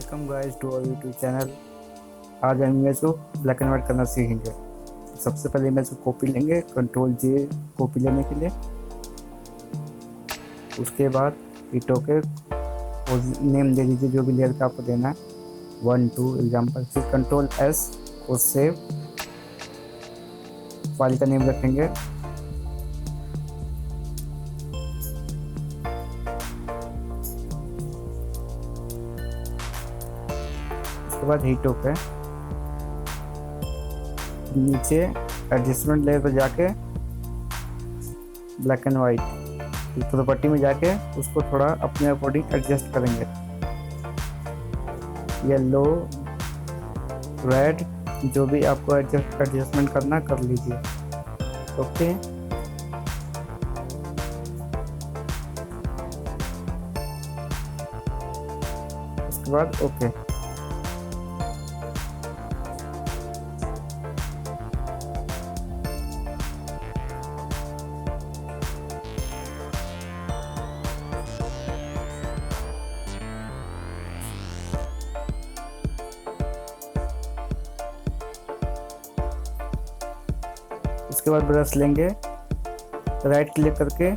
Welcome guys to our YouTube channel. आज हम image को ब्लैक एंड वाइट करना सीखेंगे। सबसे पहले इमेज को कॉपी लेंगे, कंट्रोल जे कॉपी लेने के लिए। उसके बाद ईटों के नेम दे दीजिए जो भी लेयर का आपको देना है, 1 2 एग्जाम्पल। फिर कंट्रोल एस को सेव, फाइल का नेम रखेंगे। उसके बाद हीटों पे नीचे एडजस्टमेंट लेयर पर जाके ब्लैक एंड वाइट प्रॉपर्टी में जाके उसको थोड़ा अपने अकॉर्डिंग एडजस्ट करेंगे। येलो, रेड, जो भी आपको एडजस्टमेंट करना कर लीजिए। ओके, उसके बाद ओके। उसके बाद ब्रश लेंगे, राइट क्लिक करके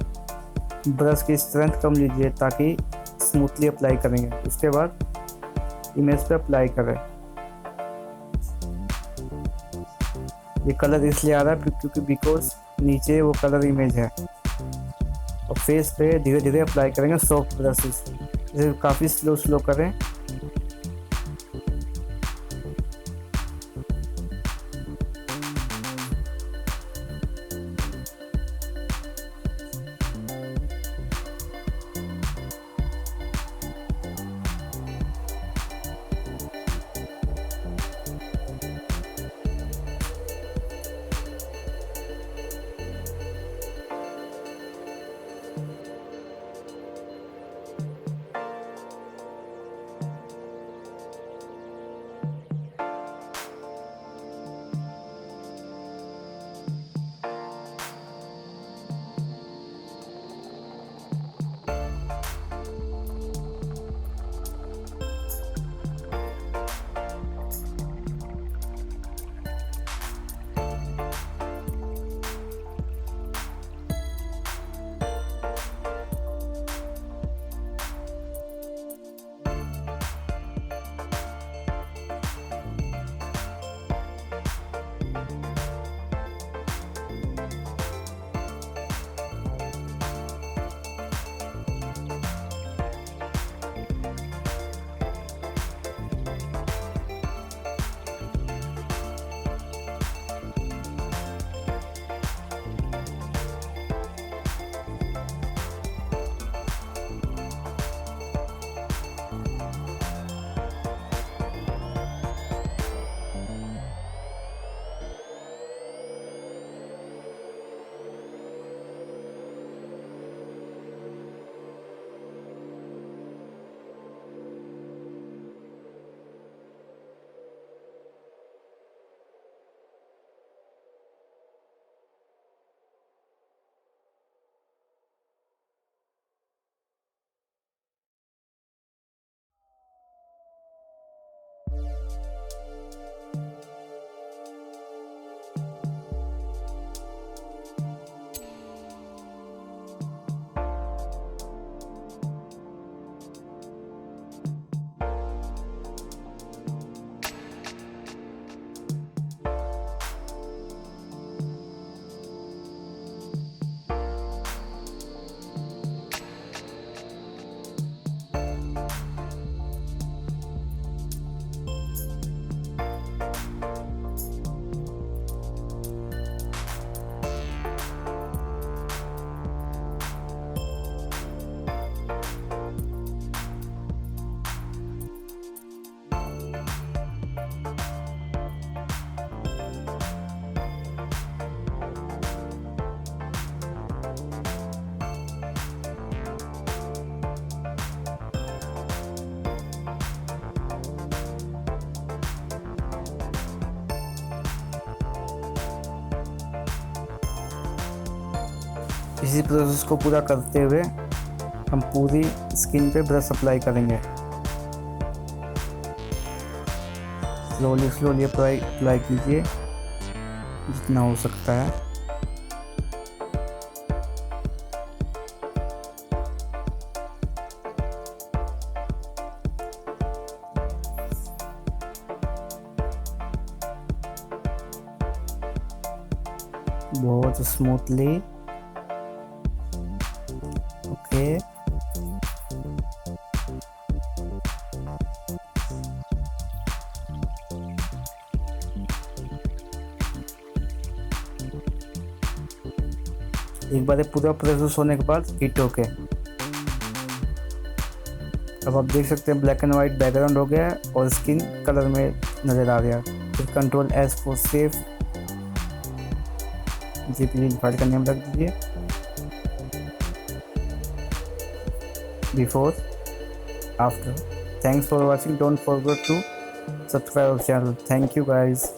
ब्रश की स्ट्रेंथ कम लीजिए ताकि स्मूथली अप्लाई करेंगे। उसके बाद इमेज पे अप्लाई करें। ये कलर इसलिए आ रहा है क्योंकि बिकॉज नीचे वो कलर इमेज है। और फेस पे धीरे धीरे अप्लाई करेंगे सॉफ्ट ब्रशेस, इसे काफ़ी स्लो करें। इसी प्रोसेस को पूरा करते हुए हम पूरी स्किन पे ब्रश अप्लाई करेंगे। स्लोली स्लोली अप्लाई कीजिए जितना हो सकता है। बहुत स्मूथली। ओके, एक बार पूरा प्रोसेस होने के बाद हिट ओके। अब आप देख सकते हैं ब्लैक एंड वाइट बैकग्राउंड हो गया है और स्किन कलर में नज़र आ गया। फिर control S for save, JPG file का नेम रख दीजिए। Before after. Thanks for watching, don't forget to subscribe our channel. Thank you guys.